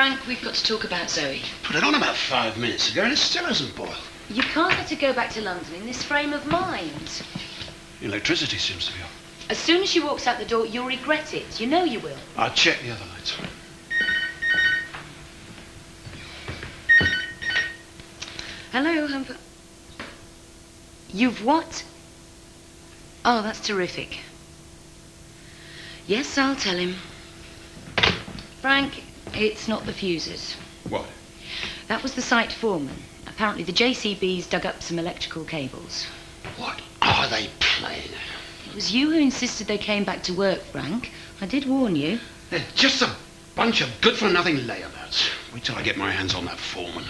Frank, we've got to talk about Zoe. Put it on about 5 minutes ago and it still hasn't boiled. You can't let her go back to London in this frame of mind. Electricity seems to be off. As soon as she walks out the door, you'll regret it. You know you will. I'll check the other lights. Hello, Humper. You've what? Oh, that's terrific. Yes, I'll tell him. Frank, it's not the fuses. What? That was the site foreman. Apparently the JCB's dug up some electrical cables. What are they playing? It was you who insisted they came back to work, Frank. I did warn you. They're just a bunch of good-for-nothing layabouts. Wait till I get my hands on that foreman.